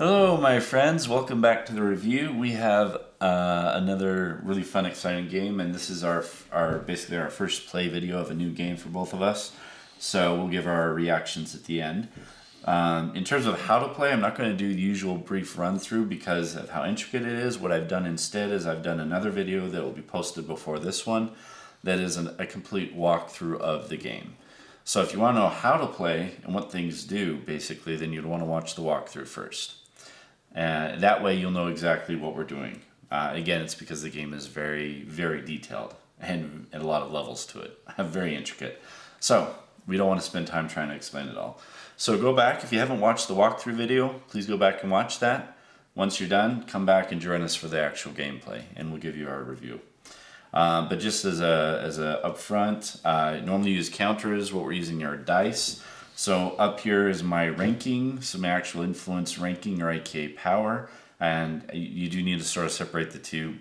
Hello my friends, welcome back to the review. We have another really fun, exciting game, and this is our basically our first play video of a new game for both of us. So we'll give our reactions at the end. In terms of how to play, I'm not going to do the usual brief run through because of how intricate it is. What I've done instead is I've done another video that will be posted before this one that is a complete walkthrough of the game. So if you want to know how to play and what things do, basically, then you'd want to watch the walkthrough first. That way you'll know exactly what we're doing. Again, it's because the game is very, very detailed and a lot of levels to it. Very intricate. So we don't want to spend time trying to explain it all. So go back. If you haven't watched the walkthrough video, please go back and watch that. Once you're done, come back and join us for the actual gameplay, and we'll give you our review. But just as a upfront, normally use counters. What we're using are dice. So up here is my ranking, so my actual influence ranking, or aka power, and you do need to sort of separate the two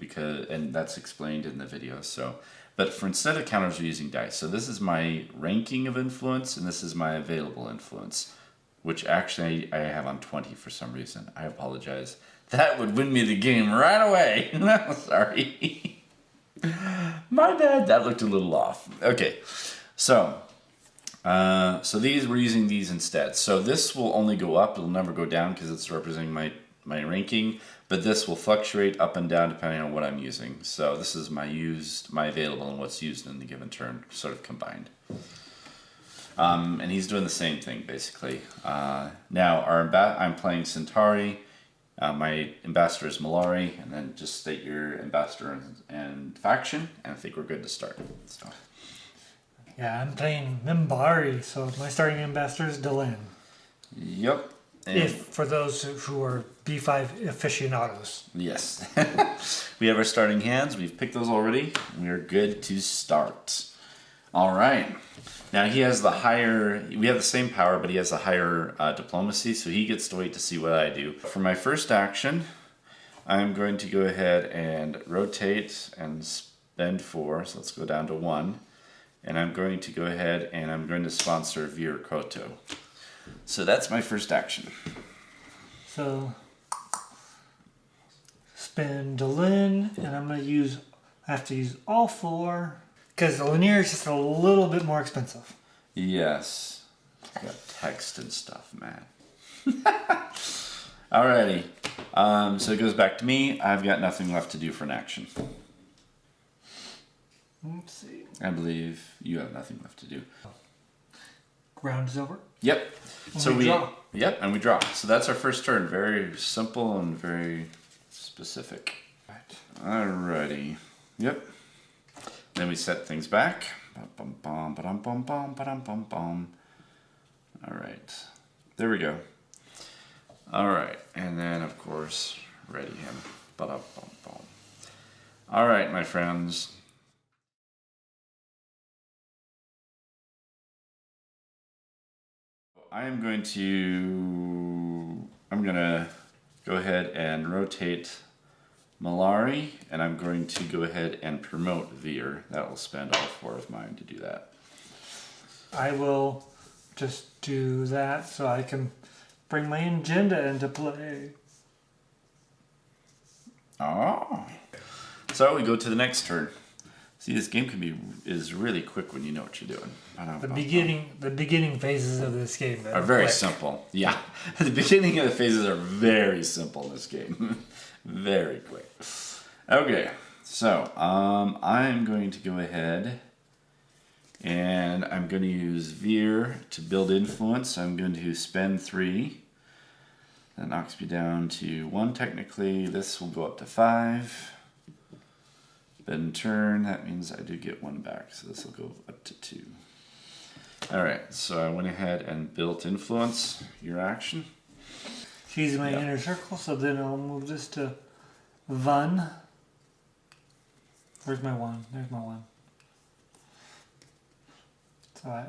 and that's explained in the video. So, but for instead of counters, we're using dice. So this is my ranking of influence, and this is my available influence, which actually I have on 20 for some reason. I apologize. That would win me the game right away. No, sorry. My bad. That looked a little off. Okay, so. We're using these instead. So this will only go up, it'll never go down because it's representing my ranking, but this will fluctuate up and down depending on what I'm using. So this is my available, and what's used in the given turn, sort of combined. And he's doing the same thing basically. Now I'm playing Centauri. My ambassador is Minbari, and then just state your ambassador and faction, and I think we're good to start. So. Yeah, I'm playing Minbari, so my starting ambassador is Dylan. Yep. For those who are B5 aficionados. Yes. We have our starting hands. We've picked those already. We are good to start. All right. Now he has the higher, we have the same power, but he has the higher diplomacy, so he gets to wait to see what I do. For my first action, I'm going to go ahead and rotate and spend 4, so let's go down to 1. And I'm going to go ahead and I'm going to sponsor Vir Koto. So that's my first action. So spend Dylan, and I'm going to have to use all 4 because the linear is just a little bit more expensive. Yes. Got text and stuff, man. Alrighty. So it goes back to me. I've got nothing left to do for an action. Let's see. I believe you have nothing left to do. Round is over. Yep. So we draw. Yep, and we draw. So that's our first turn. Very simple and very specific. Right. Alrighty. Yep. Then we set things back. Alright. There we go. Alright. And then, of course, ready him. Alright, my friends. I'm going to go ahead and rotate Minbari, and I'm going to go ahead and promote Vir. That will spend all 4 of mine to do that. I will just do that so I can bring my agenda into play. Oh. So we go to the next turn. See, this game is really quick when you know what you're doing. The beginning phases of this game are very simple. Yeah, the beginning of the phases are very simple in this game. Very quick. Okay, so I'm going to go ahead and I'm going to use Vir to build influence. I'm going to spend 3. That knocks me down to 1 technically. This will go up to 5. Then turn, that means I do get 1 back, so this will go up to 2. Alright, so I went ahead and built influence, your action. She's my inner circle, so then I'll move this to 1. Where's my 1? There's my 1. So I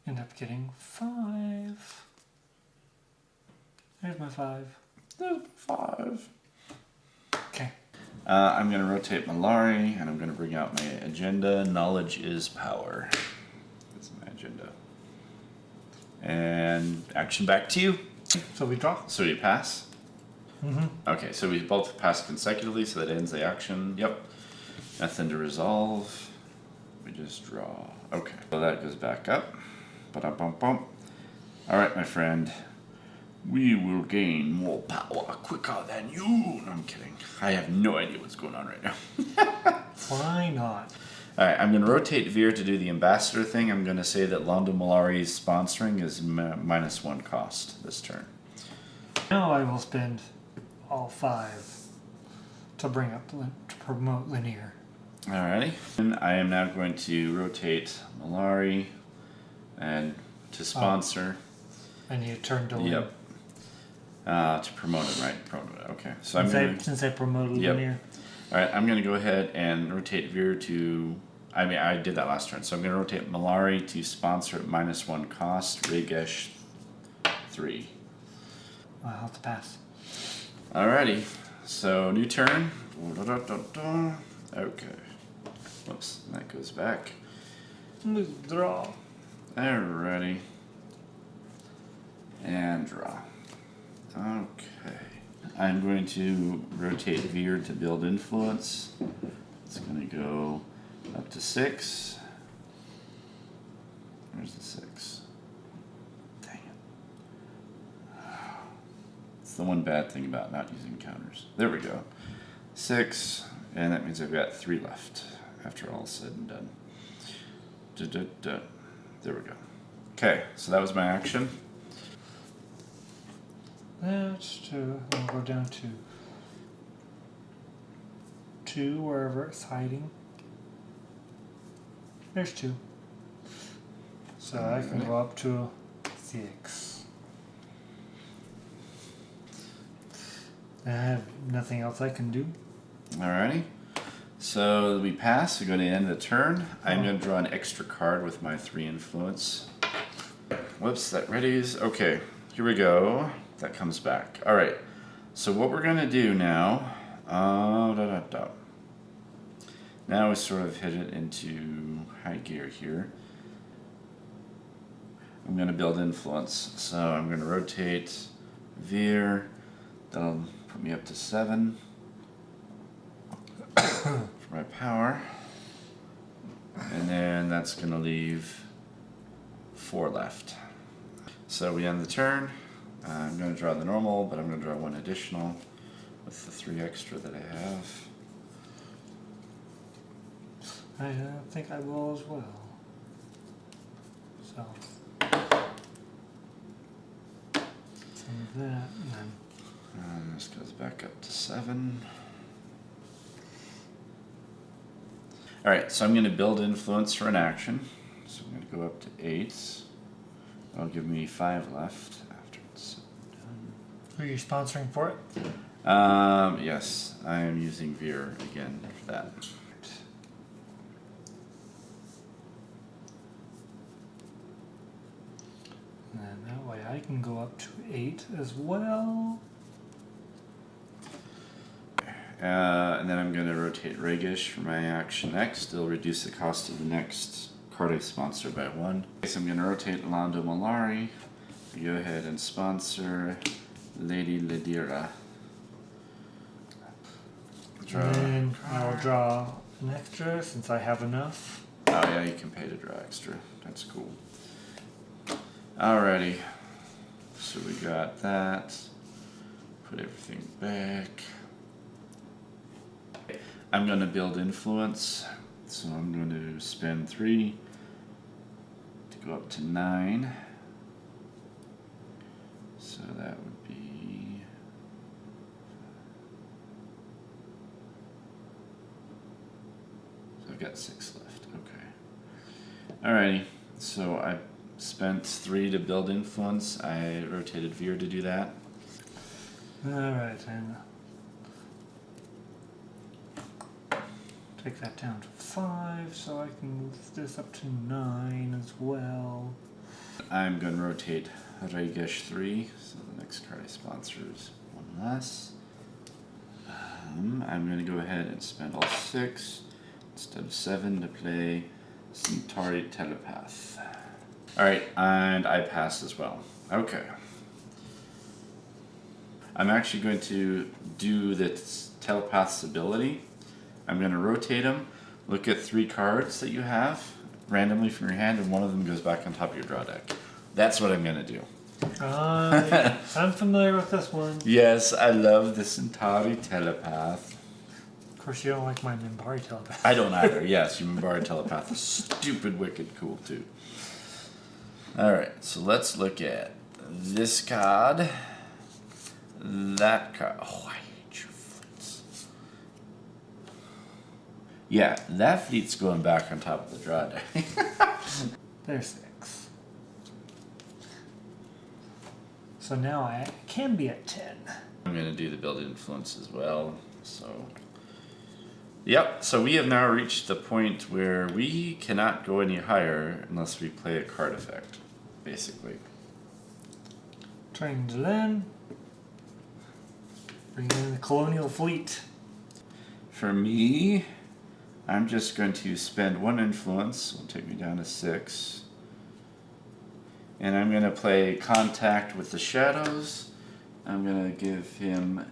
end up getting 5. There's my 5. There's my 5. Okay. I'm going to rotate Minbari, and I'm going to bring out my agenda. Knowledge is power. That's my agenda. And action back to you. So we draw. So you pass. Okay, so we both pass consecutively, so that ends the action. Yep. Nothing to resolve. We just draw. Okay, so that goes back up. Ba-dum-bum-bum. All right, my friend. We will gain more power quicker than you. No, I'm kidding. I have no idea what's going on right now. Why not? All right, I'm going to rotate Veer to do the ambassador thing. I'm going to say that Londo Malari's sponsoring is -1 cost this turn. Now I will spend all 5 to bring up to promote linear. Alrighty. And I am now going to rotate Malari and to sponsor. And you turn to linear. Yep. To promote it, right? Promote it. Okay. So Since I promoted linear. All right. I'm going to go ahead and rotate Veer to. I mean, I did that last turn, so I'm going to rotate Malari to sponsor at -1 cost. Ragesh 3. I'll have to pass. Alrighty. So new turn. Okay. Whoops. That goes back. Draw. Alrighty. And draw. Okay. I'm going to rotate Veer to build influence. It's going to go up to 6. Where's the 6? Dang it. It's the one bad thing about not using counters. There we go. 6, and that means I've got 3 left after all said and done. There we go. Okay, so that was my action. That's 2. I'll go down to 2 wherever it's hiding. There's 2. So I can go up to 6. I have nothing else I can do. Alrighty. So we pass. We go to the end of the turn. I'm going to draw an extra card with my 3 influence. Whoops, that readies. Okay, here we go. That comes back. Alright, so what we're going to do now, now we sort of hit it into high gear here. I'm going to build influence. So I'm going to rotate Veer. That'll put me up to 7 for my power. And then that's going to leave 4 left. So we end the turn. I'm going to draw the normal, but I'm going to draw 1 additional with the 3 extra that I have. I think I will as well. So some of that, and then And this goes back up to 7. Alright, so I'm going to build influence for an action. So I'm going to go up to 8. That'll give me 5 left after it's done. Who are you sponsoring for it? Yes, I am using Veer again for that. And then that way I can go up to 8 as well. And then I'm going to rotate Ragish for my action next. It'll reduce the cost of the next card I sponsor by 1. So I'm going to rotate Londo Malari. Go ahead and sponsor Lady Ladira. And then I'll draw an extra since I have enough. Oh yeah, you can pay to draw extra. That's cool. Alrighty. So we got that. Put everything back. I'm going to build influence. So I'm going to spend 3 to go up to 9. So that would be... So I've got 6 left. Okay. Alrighty. So I spent 3 to build influence. I rotated Veer to do that. Alright, and take that down to 5 so I can move this up to 9 as well. I'm going to rotate Ragesh 3, so the next card I sponsor is 1 less. I'm going to go ahead and spend all 6 instead of 7 to play Centauri Telepath. Alright, and I pass as well. Okay. I'm actually going to do the telepath's ability. I'm going to rotate them, look at 3 cards that you have randomly from your hand, and one of them goes back on top of your draw deck. That's what I'm going to do. I'm familiar with this one. Yes, I love the Centauri telepath. Of course, you don't like my Minbari telepath. I don't either. Yes, your Minbari telepath is stupid wicked cool too. Alright, so let's look at this card. That card. Oh, I hate your fleets. Yeah, that fleet's going back on top of the draw deck. There's 6. So now I can be at 10. I'm going to do the build influence as well. So, yep. So we have now reached the point where we cannot go any higher unless we play a card effect, basically. Triangle in. Bring in the colonial fleet. For me, I'm just going to spend 1 influence. It'll take me down to 6. And I'm going to play Contact with the Shadows. I'm going to give him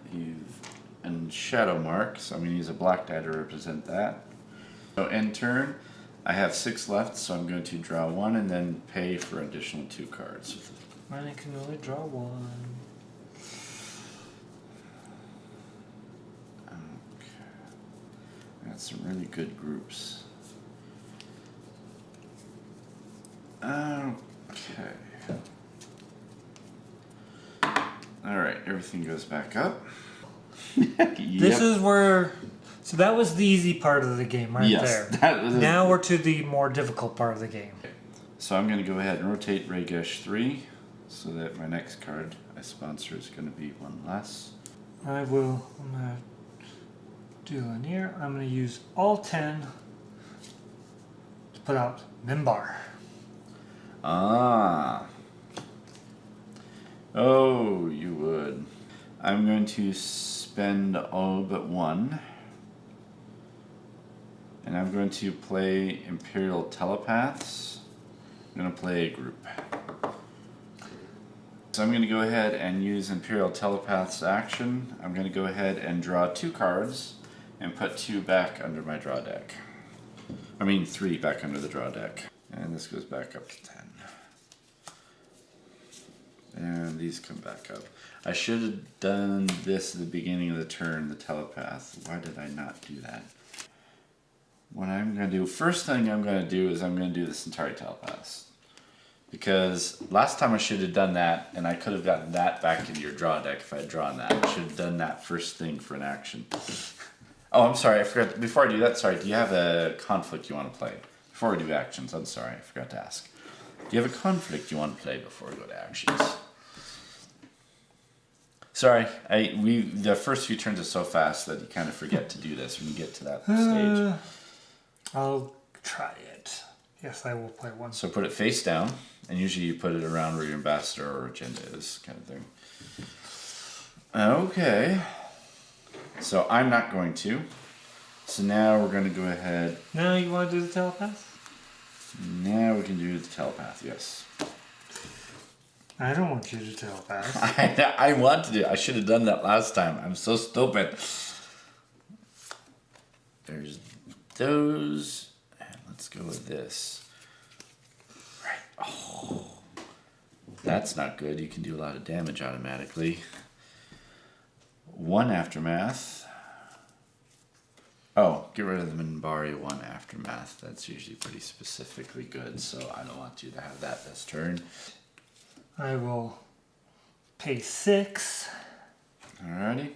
a shadow mark. So I'm going to use a black die to represent that. So end turn, I have 6 left, so I'm going to draw 1 and then pay for additional 2 cards. I can only draw 1. Got some really good groups. Okay. Alright, everything goes back up. Yep. This is where... So that was the easy part of the game right there. That was now we're to the more difficult part of the game. So I'm going to go ahead and rotate Ragesh 3 so that my next card I sponsor is going to be 1 less. I'm going to do linear. I'm going to use all 10 to put out Minbar. Ah. Oh, you would. I'm going to spend all but 1. And I'm going to play Imperial Telepaths. I'm going to play a group. So I'm going to go ahead and use Imperial Telepaths action. I'm going to go ahead and draw 2 cards and put 2 back under my draw deck. I mean 3 back under the draw deck. And this goes back up to 10. And these come back up. I should have done this at the beginning of the turn, the telepath. Why did I not do that? What I'm going to do, first thing I'm going to do is I'm going to do the Centauri telepaths. Because last time I should have done that, and I could have gotten that back into your draw deck if I had drawn that. I should have done that first thing for an action. Oh, I'm sorry, I forgot. Before I do that, sorry, do you have a conflict you want to play? Before we do actions, I'm sorry, I forgot to ask. Do you have a conflict you want to play before we go to actions? Sorry, the first few turns are so fast that you kind of forget to do this when you get to that stage. I'll try it. Yes, I will play 1. So put it face down, and usually you put it around where your ambassador or agenda is, kind of thing. Okay. So I'm not going to. So now we're going to go ahead. Now you want to do the telepath? Now we can do the telepath, yes. I don't want you to telepath. I want to do it. I should have done that last time. I'm so stupid. There's those. And let's go with this. Right. Oh. That's not good. You can do a lot of damage automatically. 1 aftermath. Oh, get rid of the Minbari 1 aftermath. That's usually pretty specifically good, so I don't want you to have that this turn. I will pay 6. Alrighty.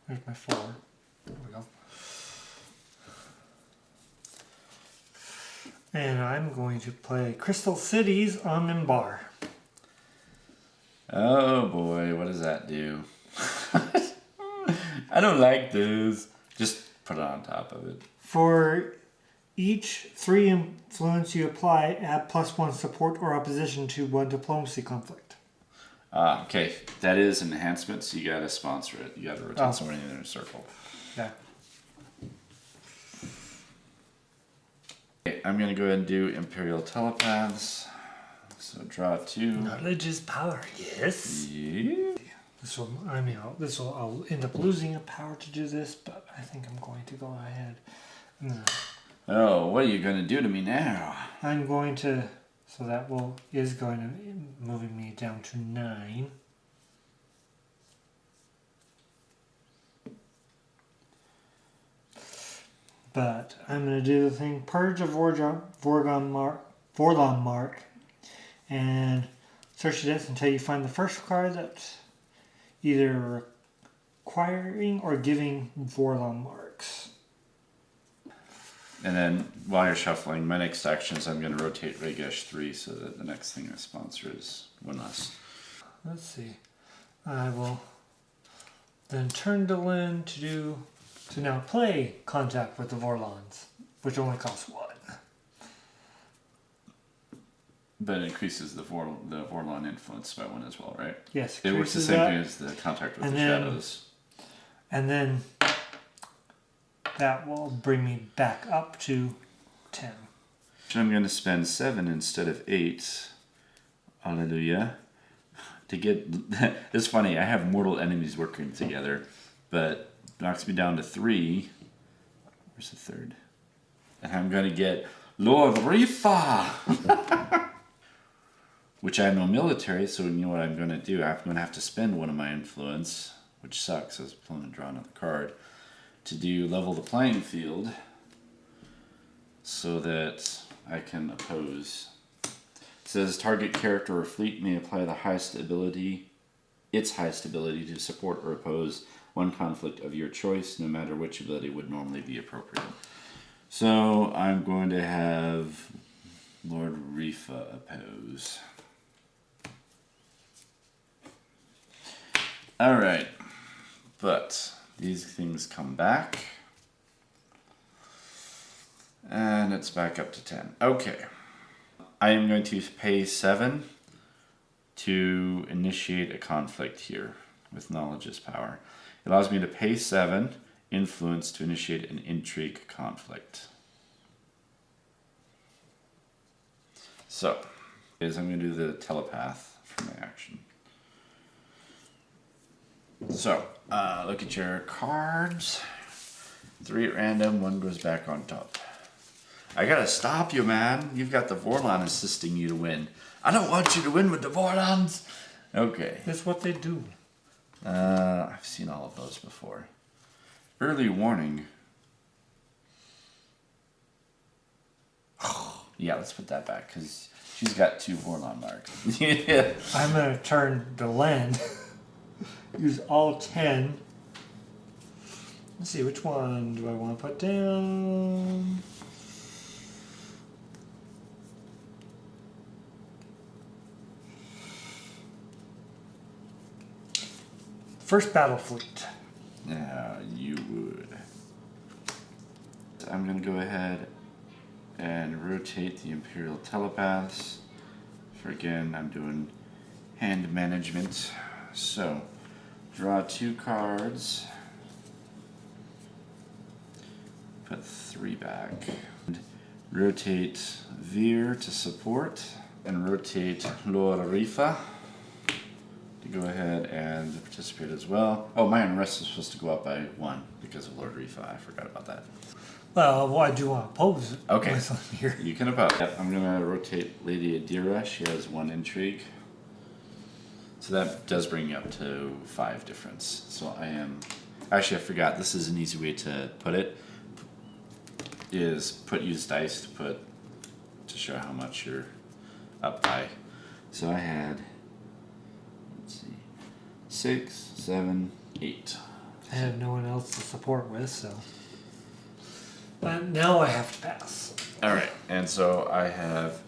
There's my 4. There we go. And I'm going to play Crystal Cities on Minbar. Oh boy, what does that do? I don't like this. Just put it on top of it. For each 3 influence you apply, add +1 support or opposition to 1 diplomacy conflict. Okay, that is an enhancement, so you gotta sponsor it. You gotta rotate someone in a circle. Yeah. Okay, I'm gonna go ahead and do Imperial Telepaths. So draw 2. Knowledge is power, yes. Yeah. This will, I mean, I'll end up losing a power to do this, but I think I'm going to go ahead. Oh, what are you going to do to me now? I'm going to, so that is going to moving me down to 9. But I'm going to do the thing, Purge of Vorlon Mark, and search your decks until you find the first card that's either acquiring or giving Vorlon marks. And then while you're shuffling, my next action is I'm going to rotate Regesh 3 so that the next thing I sponsor is one less. Let's see. I will then turn to Lynn to now play Contact with the Vorlons, which only costs 1. But it increases the Vorlon influence by 1 as well, right? Yes. It works the same thing as the Contact with the Shadows. And then that will bring me back up to 10. I'm going to spend 7 instead of 8. Hallelujah. To get... It's funny, I have mortal enemies working together, but knocks me down to 3. Where's the third? And I'm going to get Lord Rifa! Which I have no military, so you know what I'm going to do? I'm going to have to spend one of my influence, which sucks, as I'm going to draw another card, to do level the playing field so that I can oppose. It says target character or fleet may apply the highest ability, its highest ability to support or oppose one conflict of your choice, no matter which ability would normally be appropriate. So I'm going to have Lord Rifa oppose. Alright, but these things come back, and it's back up to 10. Okay, I am going to pay 7 to initiate a conflict here with Knowledge's power. It allows me to pay 7 influence to initiate an intrigue conflict. So, I'm going to do the telepath for my action. So, look at your cards. 3 at random, 1 goes back on top. I gotta stop you, man. You've got the Vorlon assisting you to win. I don't want you to win with the Vorlons. Okay. That's what they do. I've seen all of those before. Early warning. Yeah, let's put that back, because she's got 2 Vorlon marks. Yeah. I'm going to turn to Len. Use all 10. Let's see, which one do I want to put down? First battle fleet. Yeah, you would. I'm going to go ahead and rotate the Imperial Telepaths. For again, I'm doing hand management. So, draw 2 cards. Put 3 back. And rotate Veer to support. And rotate Lord Rifa to go ahead and participate as well. Oh, my unrest is supposed to go up by 1 because of Lord Rifa. I forgot about that. Well, I do want to oppose it. Okay, here. You can oppose. Yep, I'm going to rotate Lady Adira. She has 1 intrigue. So that does bring you up to 5 difference. So I am... Actually, I forgot. This is an easy way to put it. Use dice to show how much you're up by. So I had... Let's see. 6, 7, 8. I have no one else to support with, so... But now I have to pass. Alright, and so I have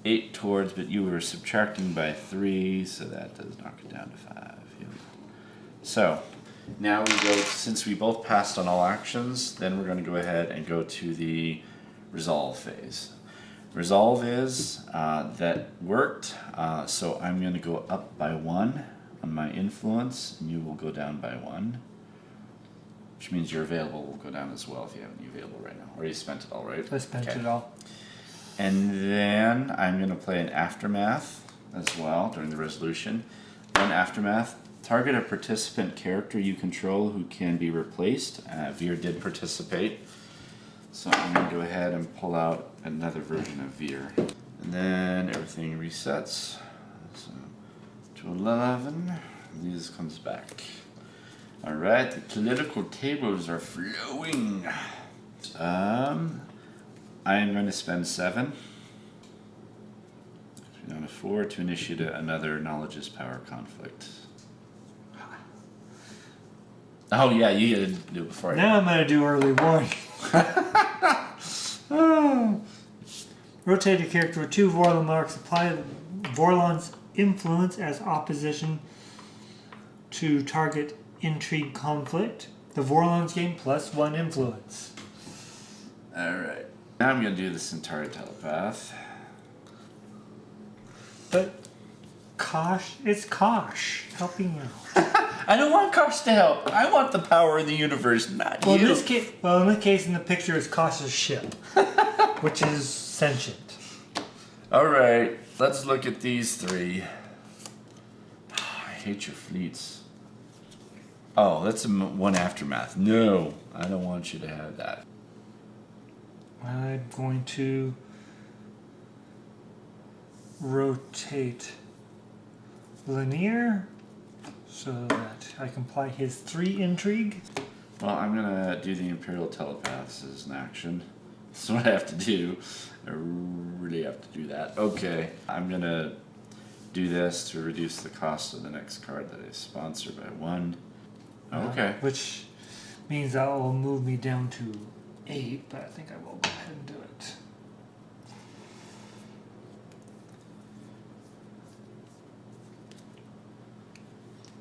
8 towards, but you were subtracting by 3, so that does knock it down to 5. Yep. So, now we go, since we both passed on all actions, then we're going to go ahead and go to the resolve phase. Resolve is, that worked, so I'm going to go up by 1 on my influence, and you will go down by 1. Which means your available will go down as well if you have any available right now. Or you spent it all, right? I spent it all. And then I'm going to play an Aftermath as well during the resolution. Then Aftermath, Target a participant character you control who can be replaced. Veer did participate. So I'm going to go ahead and pull out another version of Veer. And then everything resets. So to 11. These comes back. Alright, the political tables are flowing. I am going to spend 7. Down to 4 to initiate another knowledge is power conflict. Oh yeah, you gotta do it before I Now I'm gonna do early warning. Rotate a character with 2 Vorlon marks. Apply Vorlon's influence as opposition to target intrigue conflict. The Vorlons gain +1 influence. Alright. Now I'm gonna do the Centauri telepath. But Kosh, it's Kosh helping you. I don't want Kosh to help. I want the power of the universe, not Well, you. in this case, in the picture is Kosh's ship, which is sentient. Alright, let's look at these 3. I hate your fleets. Oh, that's one aftermath. No, I don't want you to have that. I'm going to rotate Lanier so that I can apply his 3 intrigue. Well, I'm gonna do the Imperial Telepaths as an action. That's what I have to do. I really have to do that. Okay, I'm gonna do this to reduce the cost of the next card that I sponsor by 1. Okay. Which means that will move me down to 8, but I think I will go ahead and do it.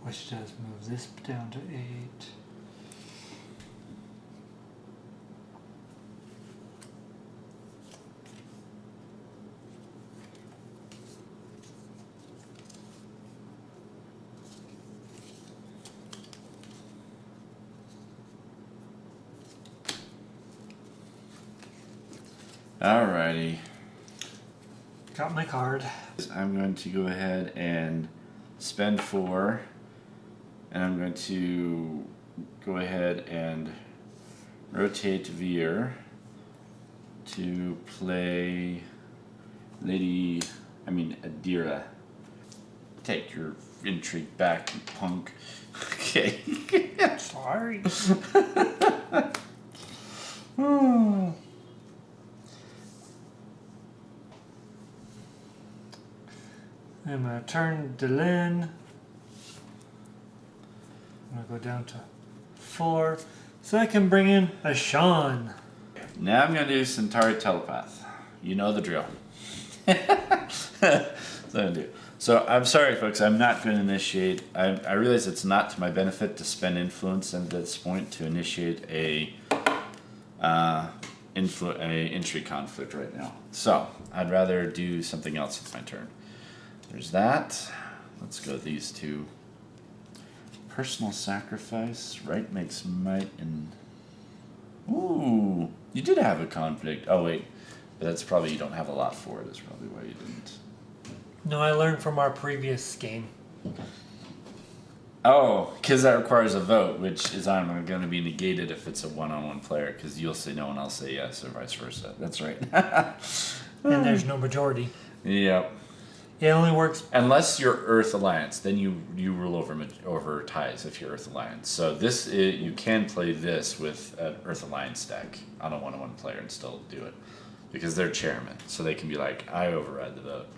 Which does move this down to 8. Alrighty. Got my card. I'm going to go ahead and spend 4. And I'm going to go ahead and rotate Veer to play Adira. Take your intrigue back, you punk. Okay. Sorry. I'm going to turn Delin. I'm going to go down to 4 so I can bring in a Sean. Now I'm going to do Centauri Telepath. You know the drill. That's what I'm going to do. So I'm sorry, folks. I'm not going to initiate. I realize it's not to my benefit to spend influence at this point to initiate a intrigue conflict right now. So I'd rather do something else with my turn. There's that. Let's go with these 2. Personal sacrifice. Right makes might and... Ooh, you did have a conflict. Oh wait, but that's probably you don't have a lot for it. Is probably why you didn't. No, I learned from our previous game. Oh, because that requires a vote, which is going to be negated if it's a one-on-one player, because you'll say no and I'll say yes, or vice versa. That's right. And there's no majority. Yep. It only works unless you're Earth Alliance. Then you rule over ties if you're Earth Alliance. So this you can play this with an Earth Alliance deck on a one-on-one player and still do it, because they're chairman, so they can be like, I override the vote.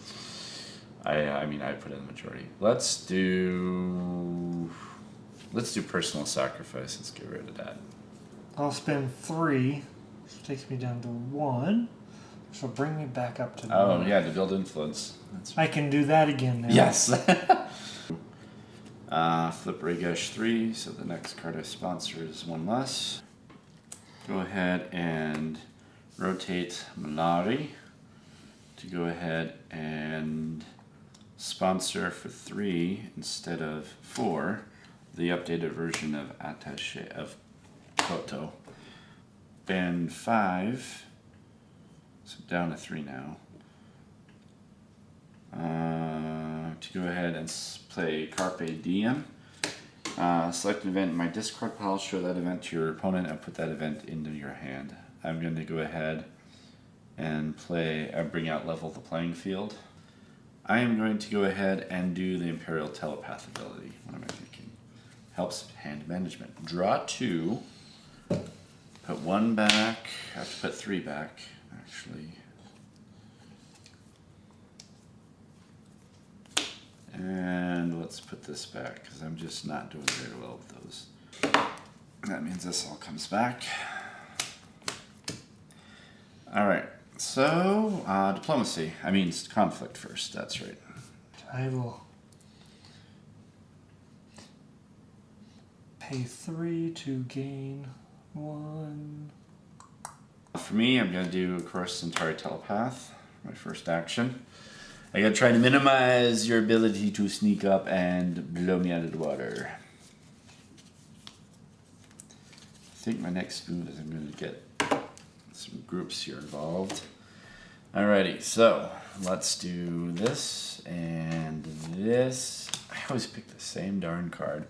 I put in the majority. Let's do personal sacrifice. Let's get rid of that. I'll spend 3, which takes me down to 1. So bring me back up to 9. Oh yeah, to build influence. That's right. I can do that again now. Yes. Flip Regesh 3, so the next card I sponsor is 1 less. Go ahead and rotate Minbari to go ahead and sponsor for 3 instead of 4 the updated version of Attaché of Koto. Band 5. So down to 3 now. To go ahead and play Carpe Diem Select an event in my discard pile, show that event to your opponent, and put that event into your hand. I'm going to go ahead and bring out Level the Playing Field. I am going to go ahead and do the Imperial Telepath ability. What am I thinking? Helps hand management. Draw 2, put 1 back, I have to put 3 back, actually. And let's put this back, because I'm just not doing very well with those. That means this all comes back. Alright, so diplomacy. I mean conflict first, that's right. I will pay 3 to gain 1. For me, I'm going to do, of course, Centauri Telepath, my first action. I gotta try to minimize your ability to sneak up and blow me out of the water. I think my next move is I'm gonna get some groups here involved. Alrighty, so let's do this and this. I always pick the same darn card.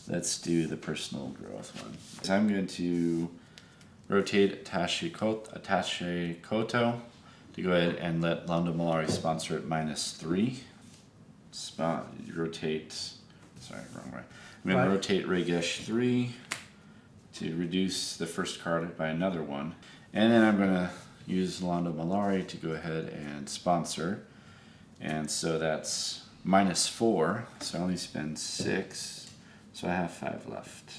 Let's do the personal growth one. So I'm going to rotate Attaché Koto to go ahead and let Lando Malari sponsor at -3. Rotate, sorry, wrong way. I'm going to rotate Regesh 3 to reduce the first card by another 1. And then I'm going to use Lando Malari to go ahead and sponsor. And so that's -4, so I only spend 6, so I have 5 left.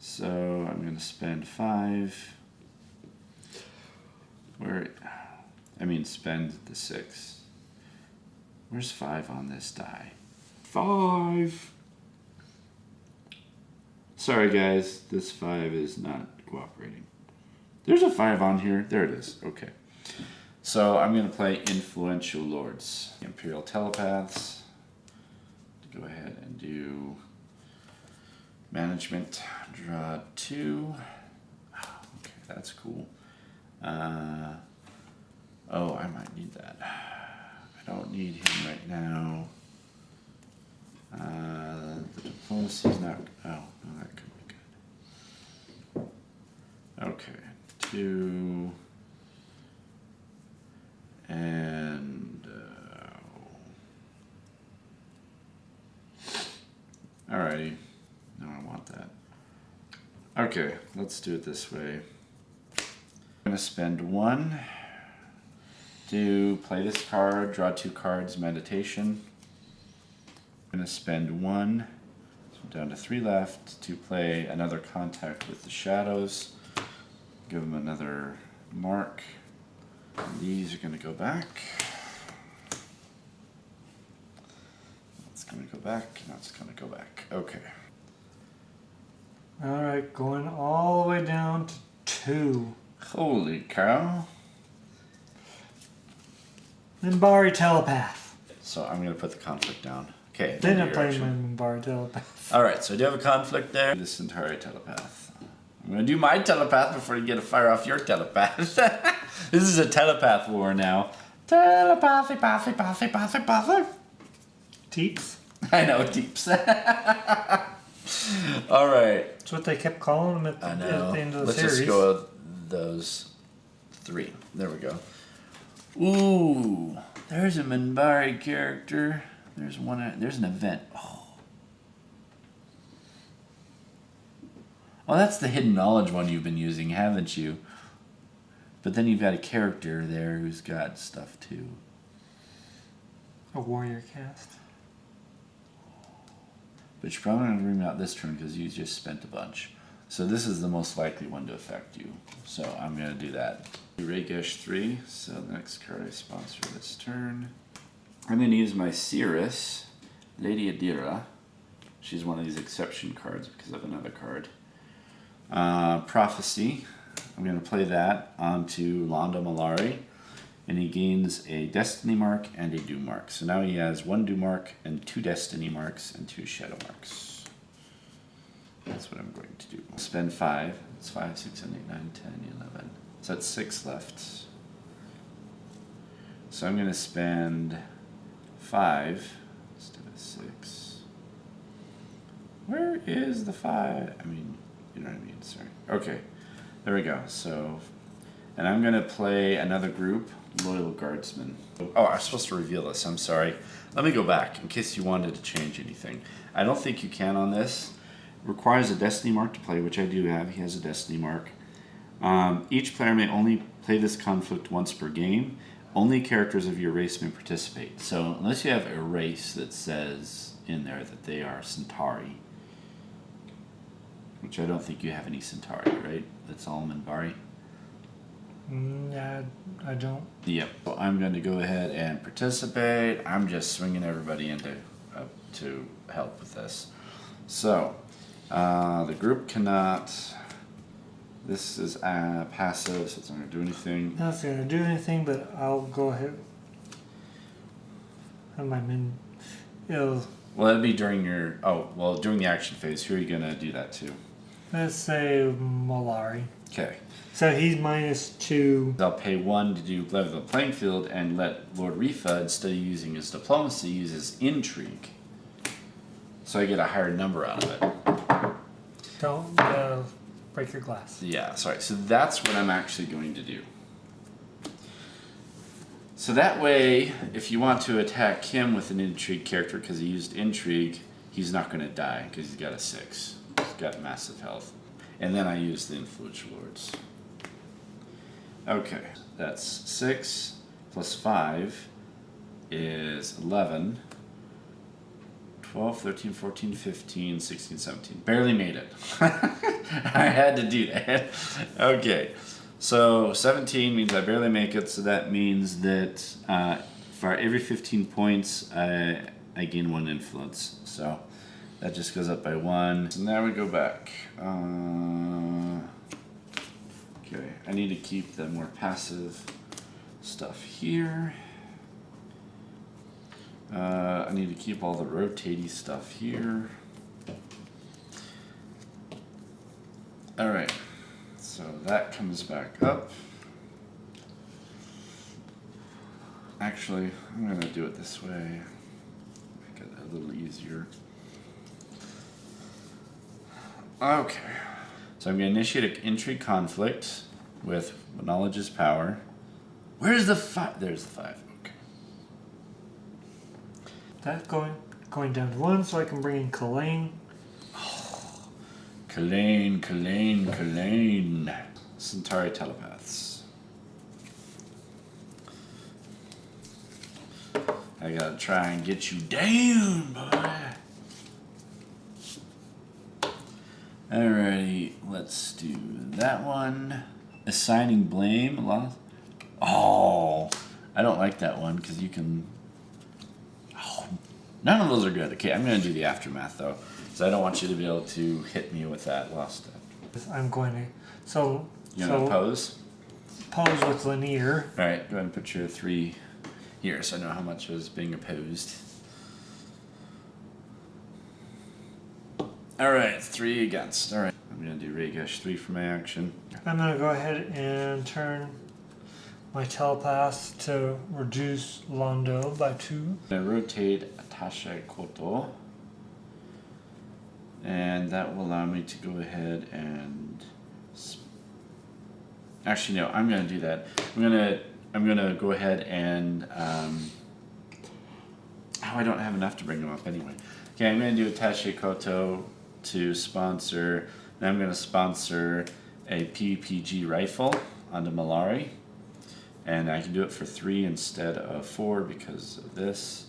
So I'm going to spend 5. Spend the 6. Where's 5 on this die? 5! Sorry guys, this 5 is not cooperating. There's a 5 on here. There it is. Okay. So I'm going to play Influential Lords. Imperial Telepaths. Go ahead and do Management. Draw 2. Okay, that's cool. Oh, I might need that. I don't need him right now. The diplomacy's not. Oh, no, that could be good. Okay, 2. And. Alrighty. No, I want that. Okay, let's do it this way. I'm going to spend 1 to play this card, draw 2 cards, meditation. I'm going to spend 1, so down to 3 left, to play another Contact with the Shadows. Give them another mark. And these are going to go back. That's going to go back, and that's going to go back. Okay. Alright, going all the way down to 2. Holy cow. Minbari Telepath. So I'm going to put the conflict down. Okay. Then I'm playing my Minbari Telepath. Alright, so I do have a conflict there. This Centauri Telepath. I'm going to do my telepath before you get a fire off your telepath. This is a telepath war now. Telepathy, pathy, pathy, pathy, pathy. Teeps. I know, Deeps. Alright. That's what they kept calling them at the end of the series. Let's just go with those 3. There we go. Ooh, there's a Minbari character. There's an event. Oh, that's the hidden knowledge one you've been using, haven't you? But then you've got a character there who's got stuff too. A warrior cast. But you're probably going to bring me out this turn because you just spent a bunch. So this is the most likely one to affect you. So I'm going to do that. Regesh 3, so the next card I sponsor this turn. I'm going to use my Cirrus, Lady Adira. She's one of these exception cards because of another card. Prophecy. I'm going to play that onto Lando Malari. And he gains a Destiny mark and a Doom mark. So now he has 1 Doom mark and 2 Destiny marks and 2 Shadow marks. That's what I'm going to do. I'll spend 5. It's 5, 6, 7, 8, 9, 10, 11. So that's 6 left. So I'm going to spend 5 instead of 6. Where is the 5? I mean, you know what I mean, sorry. Okay, there we go. So, and I'm gonna play another group, Loyal Guardsmen. Oh, I was supposed to reveal this, I'm sorry. Let me go back in case you wanted to change anything. I don't think you can on this. It requires a Destiny mark to play, which I do have. He has a Destiny mark. Each player may only play this conflict once per game. Only characters of your race may participate. So unless you have a race that says in there that they are Centauri, which I don't think you have any Centauri, right? That's all Minbari. Yeah, I don't. Yep. So I'm going to go ahead and participate. I'm just swinging everybody into to help with this. So the group cannot. This is passive, so it's not going to do anything. Not going to do anything, but I'll go ahead. Have my min. It'll. Well, that'd be during your. Oh, well, during the action phase. Who are you going to do that to? Let's say Minbari. Okay. So he's -2. I'll pay 1 to do level the playing field and let Lord Rifa, instead of using his diplomacy, use his intrigue. So I get a higher number out of it. Don't break your glass. Yeah, sorry. So that's what I'm actually going to do. So that way, if you want to attack him with an intrigue character because he used intrigue, he's not going to die because he's got a 6. He's got massive health. And then I use the influential lords. Okay, that's 6 plus 5 is 11, 12, 13, 14, 15, 16, 17. Barely made it. I had to do that. Okay, so 17 means I barely make it, so that means that for every 15 points, I gain 1 influence. So that just goes up by 1. So now we go back. Okay, I need to keep the more passive stuff here. I need to keep all the rotating stuff here. Alright, so that comes back up. Actually, I'm going to do it this way. Make it a little easier. Okay. So I'm going to initiate an intrigue conflict with knowledge is power. Where's the 5? There's the 5. Okay. That's going down to 1, so I can bring in Kalain. Oh, Kalain. Centauri telepaths. I gotta try and get you down, boy. Alrighty, let's do that one. Assigning blame. Oh, I don't like that one because you can. Oh, none of those are good. Okay, I'm going to do the aftermath though, because I don't want you to be able to hit me with that lost step. I'm going to. So. You're going to pose? Pose with Lanier. Alright, go ahead and put your 3 here so I know how much is being opposed. Alright, 3 against. Alright, I'm going to do Raygush 3 for my action. I'm going to go ahead and turn my telepath to reduce Londo by 2. I'm going to rotate Atasha Koto. And that will allow me to go ahead and... Actually, no, I'm going to do that. I'm gonna go ahead and... I don't have enough to bring them up anyway. Okay, I'm going to do Atasha Koto to sponsor, and I'm going to sponsor a PPG rifle onto Malari, and I can do it for 3 instead of 4 because of this.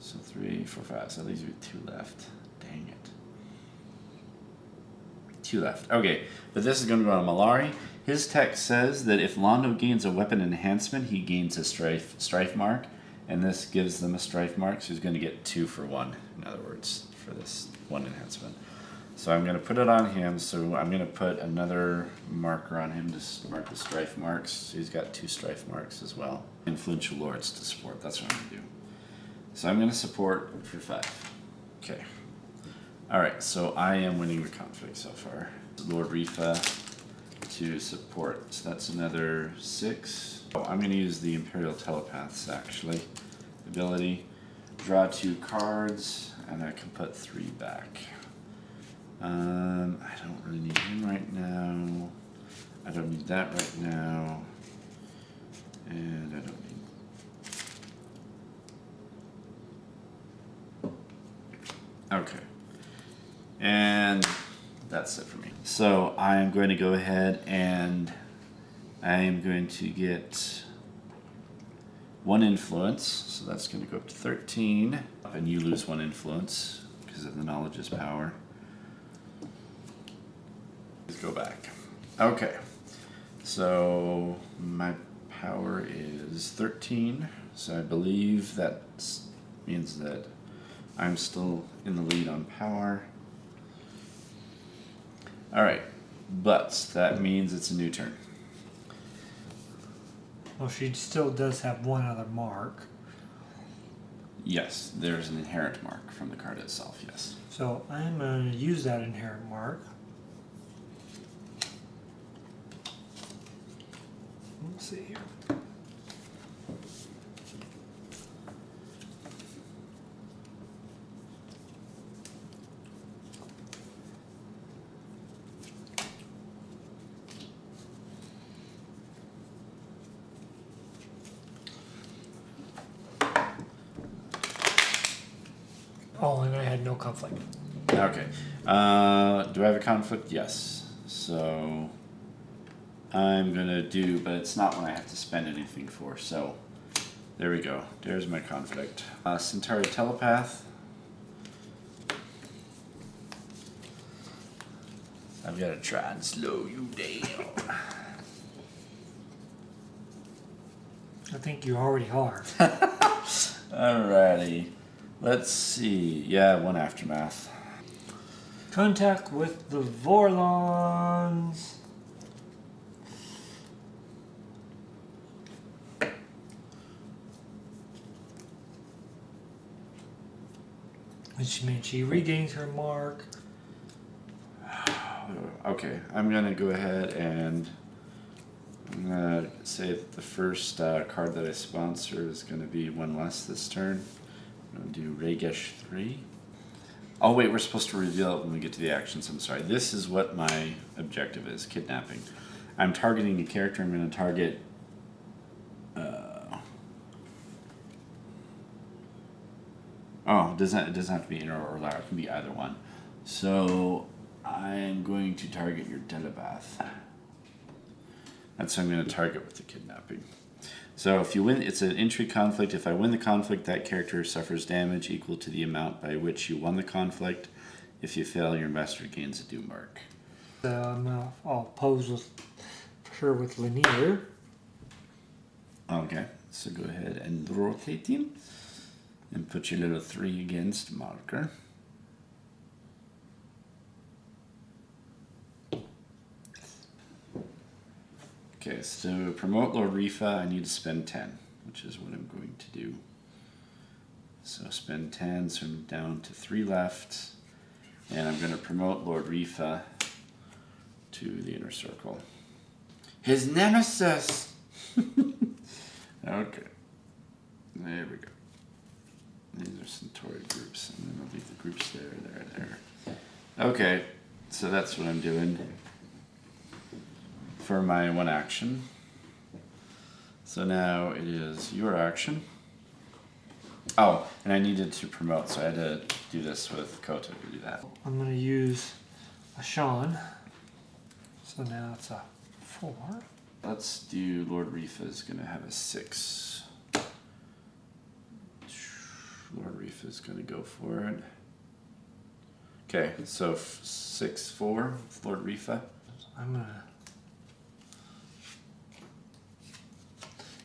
So 3, 4, 5. So these are 2 left. Dang it. 2 left. Okay, but this is going to go on Malari. His text says that if Londo gains a weapon enhancement, he gains a strife mark, and this gives them a strife mark, so he's going to get 2 for 1. In other words, for this 1 enhancement. So I'm going to put it on him, so I'm going to put another marker on him to mark the strife marks. So he's got 2 strife marks as well. Influential lords to support, that's what I'm going to do. So I'm going to support for 5. Okay. Alright, so I am winning the conflict so far. Lord Rifa to support, so that's another 6. Oh, I'm going to use the Imperial Telepaths actually. Ability, draw 2 cards, and I can put 3 back. I don't really need him right now. I don't need that right now. And I don't need... Okay. And that's it for me. So I'm going to go ahead and I am going to get 1 influence. So that's going to go up to 13. And you lose 1 influence because of the knowledge is power. Let's go back. Okay. So my power is 13. So I believe that means that I'm still in the lead on power. Alright, but that means it's a new turn. Well, she still does have 1 other mark. Yes, there's an inherent mark from the card itself, yes. So I'm going to use that inherent mark. Let's see here. Oh, and I had no conflict. Okay. Do I have a conflict? Yes. So I'm going to do, but it's not one I have to spend anything for. So there we go. There's my conflict. Centauri Telepath. I've got to try and slow you down. I think you already are. Alrighty. Let's see. Yeah, 1 aftermath. Contact with the Vorlons. Which means she regains her mark. Okay, I'm going to go ahead and I'm going to say that the first card that I sponsor is going to be 1 less this turn. I'm going to do Ragesh 3. Oh wait, we're supposed to reveal it when we get to the actions. I'm sorry. This is what my objective is, kidnapping. I'm targeting a character. I'm going to target... it doesn't have to be inner or outer. It can be either one. So I'm going to target your telepath. That's what I'm going to target with the kidnapping. So if you win, it's an entry conflict. If I win the conflict, that character suffers damage equal to the amount by which you won the conflict. If you fail, your master gains a due mark. I'll pose with her with Lanier. Okay, so go ahead and rotate him. And put your little 3 against marker. Okay, so to promote Lord Rifa, I need to spend 10, which is what I'm going to do. So spend 10, so I'm down to 3 left. And I'm going to promote Lord Rifa to the inner circle. His nemesis! Okay. There we go. These are Centauri groups, and then I'll leave the groups there. Okay, so that's what I'm doing for my 1 action. So now it is your action. Oh, and I needed to promote, so I had to do this with Kota to do that. I'm going to use a Sean. So now it's a 4. Let's do Lord Rifa is going to have a 6. Lord Rifa is going to go for it. Okay, so 6-4 with Lord Rifa. I'm going to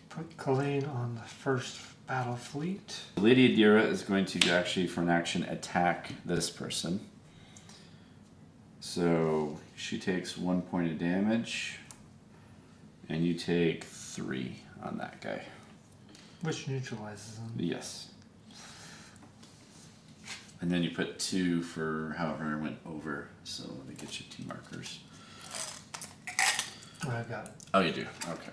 put Colleen on the first battle fleet. Lady Adira is going to actually, for an action, attack this person. So she takes 1 point of damage, and you take 3 on that guy. Which neutralizes him. Yes. And then you put 2 for however I went over. So let me get you 2 markers. I got it. Oh, you do? Okay.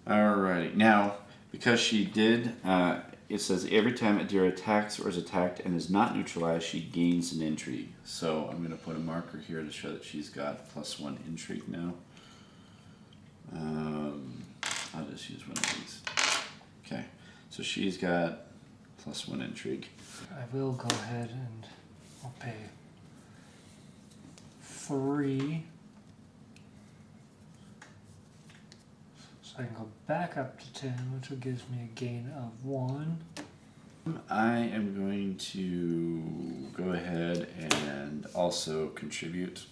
Alrighty. Now, because she did it says every time Adira attacks or is attacked and is not neutralized, she gains an intrigue. So I'm going to put a marker here to show that she's got +1 intrigue now. I'll just use one of these. Okay, so she's got +1 intrigue. I will go ahead and I'll pay 3. So I can go back up to 10, which will gives me a gain of 1. I am going to go ahead and also contribute.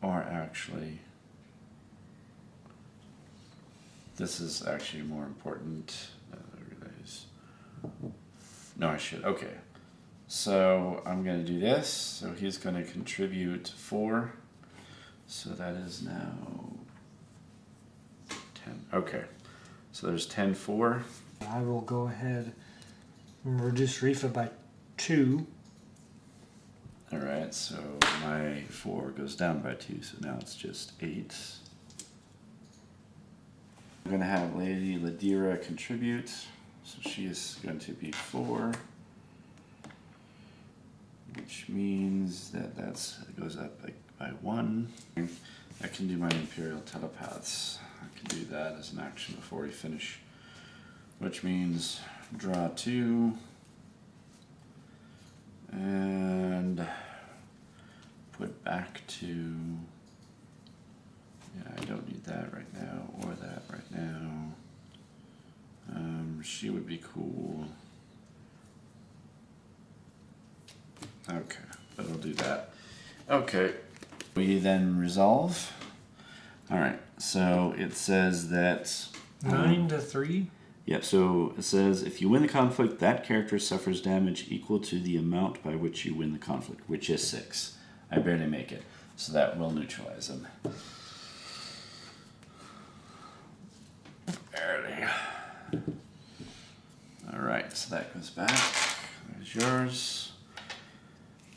Or actually, this is actually more important. I realize. No, I should. Okay. So I'm going to do this. So he's going to contribute 4. So that is now 10. Okay. So there's 10-4. I will go ahead and reduce Rifa by 2. Alright, so my 4 goes down by 2, so now it's just 8. I'm going to have Lady Ladira contribute, so she is going to be 4. Which means that it goes up by 1. I can do my Imperial Telepaths. I can do that as an action before we finish. Which means draw 2. And put back to... Yeah, I don't need that right now, or that right now. She would be cool. Okay, but I'll do that. Okay, we then resolve. Alright, so it says that... 9 to 3? Yep, so it says if you win the conflict, that character suffers damage equal to the amount by which you win the conflict, which is 6. I barely make it, so that will neutralize him. Barely. Alright, so that goes back. There's yours.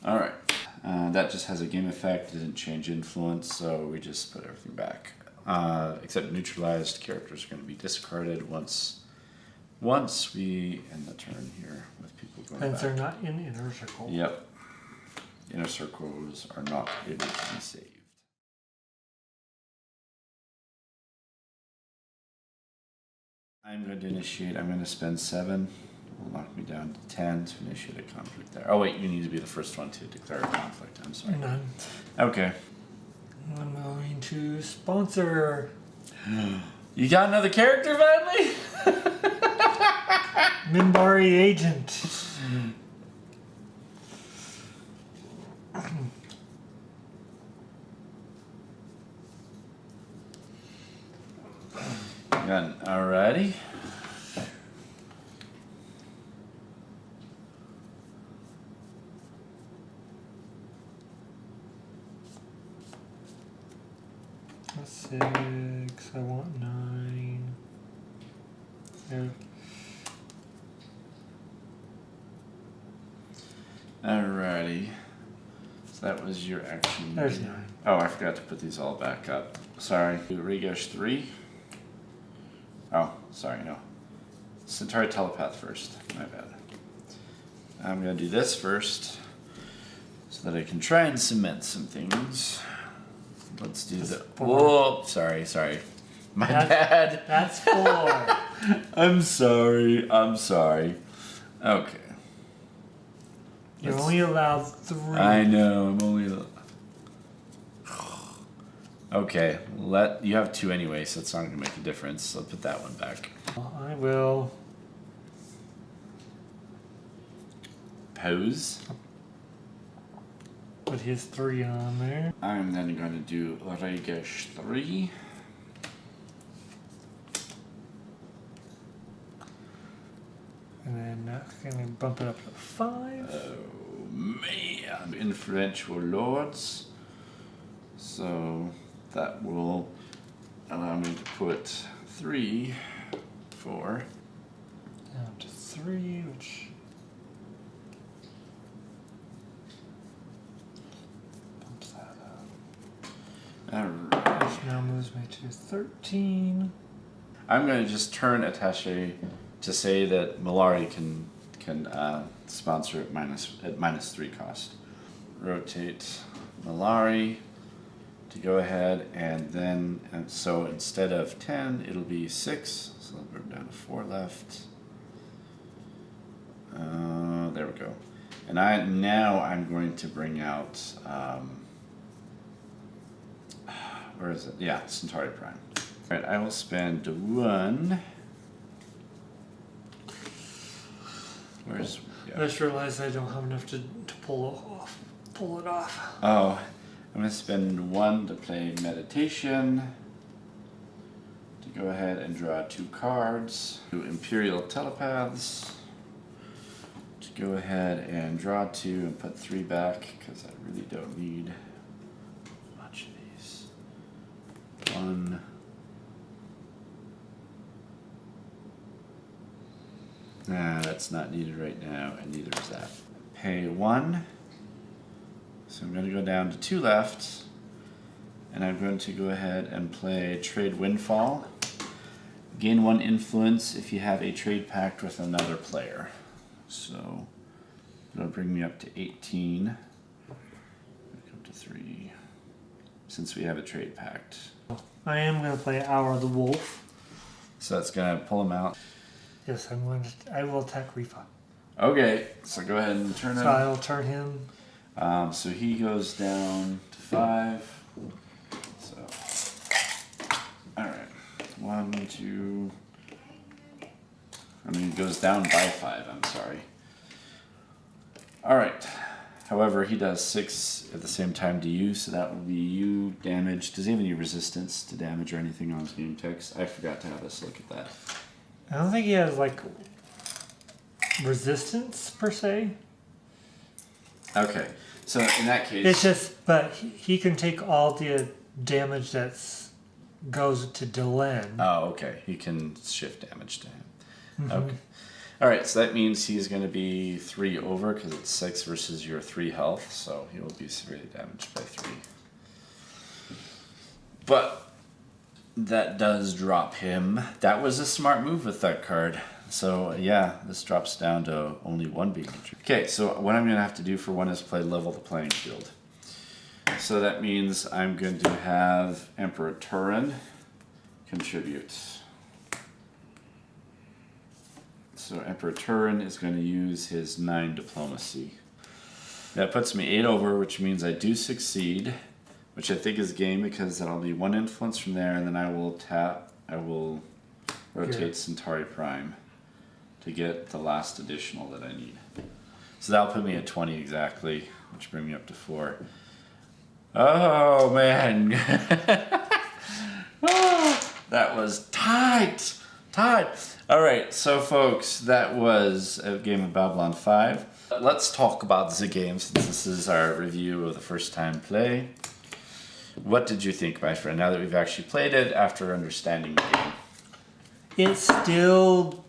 Alright, that just has a game effect, doesn't change influence, so we just put everything back. Except neutralized characters are going to be discarded once we end the turn here with people going And back. they're not in inner circle. Yep. Inner circles are not able to be saved. I'm going to initiate. I'm going to spend 7. Will knock me down to 10 to initiate a conflict there. Oh wait, you need to be the first one to declare a conflict. I'm sorry. None. Okay. I'm going to sponsor. You got another character finally? Minbari agent. Alrighty. That's 6. I want 9. There. Alrighty. So that was your action. There's 9. Oh, I forgot to put these all back up. Sorry. Regash 3. Oh, sorry, no. Centauri Telepath first. My bad. I'm going to do this first so that I can try and cement some things. Let's do the... Whoa, sorry. My bad. That's 4. I'm sorry. Okay. You're only allowed 3. I know, I'm only... Okay, you have 2 anyway, so it's not going to make a difference. So put that one back. I will Pose. put his 3 on there. I'm then going to do Regash 3. And then that's going to bump it up to 5. Oh man, influential lords. So that will allow me to put 3, 4. Down to 3, which bumps that up. Alright. Which now moves me to 13. I'm going to just turn attaché to say that Minbari can sponsor at -3 cost. Rotate Minbari to go ahead, and then so instead of 10, it'll be 6. So I'll bring down to 4 left. There we go. And now I'm going to bring out where is it? Yeah, Centauri Prime. All right, I will spend 1. Where's? Yeah. I just realized I don't have enough to pull it off. Oh, I'm going to spend 1 to play Meditation. To go ahead and draw 2 cards. 2 Imperial Telepaths. To go ahead and draw 2 and put 3 back because I really don't need much of these. 1. Nah, that's not needed right now, and neither is that. Pay 1. So I'm going to go down to 2 left, and I'm going to go ahead and play Trade Windfall. Gain 1 influence if you have a trade pact with another player. So it'll bring me up to 18. Come to 3, since we have a trade pact. I am going to play Hour of the Wolf. So that's going to pull him out. Yes, I will attack Rifa. Okay, so go ahead and turn him. So I'll turn him. So he goes down to 5. So, all right, 1, 2. I mean, it goes down by 5. I'm sorry. All right. However, he does 6 at the same time to you, so that would be you damage. Does he have any resistance to damage or anything on his game text? I forgot to have us look at that. I don't think he has like resistance per se. Okay, so in that case, It's just, but he can take all the damage that's goes to Delenn. oh, okay, you can shift damage to him. Okay. All right, so that means he's going to be 3 over because it's 6 versus your 3 health, so he will be severely damaged by 3. But that does drop him. That was a smart move with that card. So yeah, this drops down to only 1 being contributed. Okay, so what I'm going to have to do for 1 is play level the playing field. So that means I'm going to have Emperor Turin contribute. So Emperor Turin is going to use his 9 diplomacy. That puts me 8 over, which means I do succeed, which I think is game because that'll be 1 influence from there, and then I will rotate Centauri Prime to get the last additional that I need. So that'll put me at 20 exactly, which brings me up to 4. Oh man. Oh, that was tight. All right, so folks, that was a game of Babylon 5. Let's talk about the game since this is our review of the first time play. What did you think, my friend, now that we've actually played it after understanding the game? It still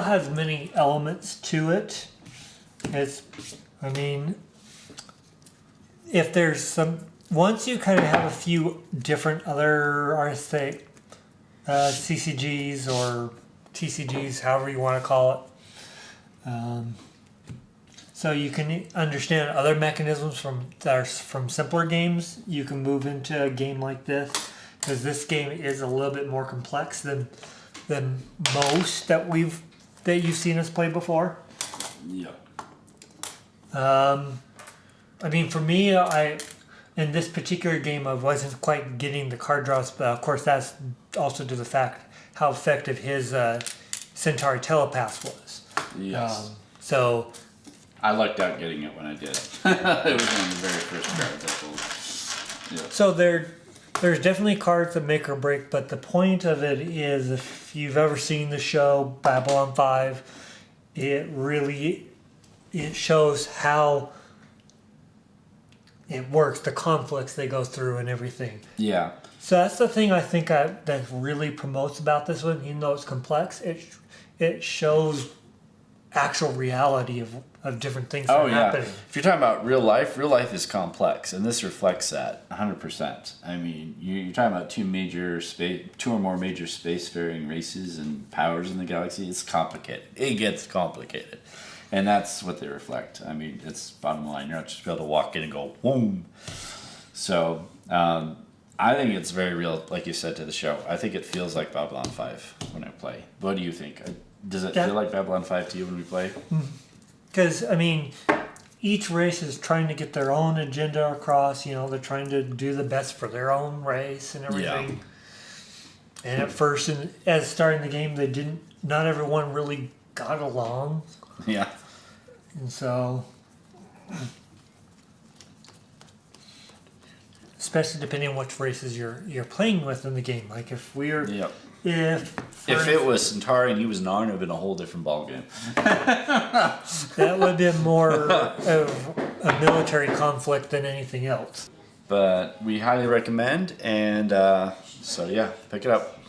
has many elements to it. If there's once you kind of have a few different other CCGs or TCGs, however you want to call it. So you can understand other mechanisms that are from simpler games. You can move into a game like this because this game is a little bit more complex than most that you've seen us play before. Yep. For me, in this particular game, I wasn't quite getting the card draws, but of course that's also due to the fact how effective his Centauri Telepath was. Yes. So I lucked out getting it when I did. It was one of the very first cards I pulled. Yeah. So there's definitely cards that make or break, but the point of it is, if you've ever seen the show Babylon 5, it shows how it works, the conflicts they go through and everything. Yeah. So that's the thing I think that really promotes about this one. Even though it's complex, it shows actual reality of different things that Oh are yeah. happening. If you're talking about real life is complex, and this reflects that 100%. I mean, you're talking about two or more major spacefaring races and powers in the galaxy. It's complicated. It gets complicated, and that's what they reflect. I mean, it's bottom line. You're not just able to walk in and go boom. So I think it's very real, like you said, to the show. I think it feels like Babylon 5 when I play. What do you think? Does it feel like Babylon 5 to you when we play? Because, I mean, each race is trying to get their own agenda across. You know, they're trying to do the best for their own race and everything. Yeah. And at first, as starting the game, not everyone really got along. Yeah. And so, especially depending on which races you're playing with in the game. Like if it was Centauri and he was Narn, it would have been a whole different ballgame. That would have been more of a military conflict than anything else. But we highly recommend, and so yeah, pick it up.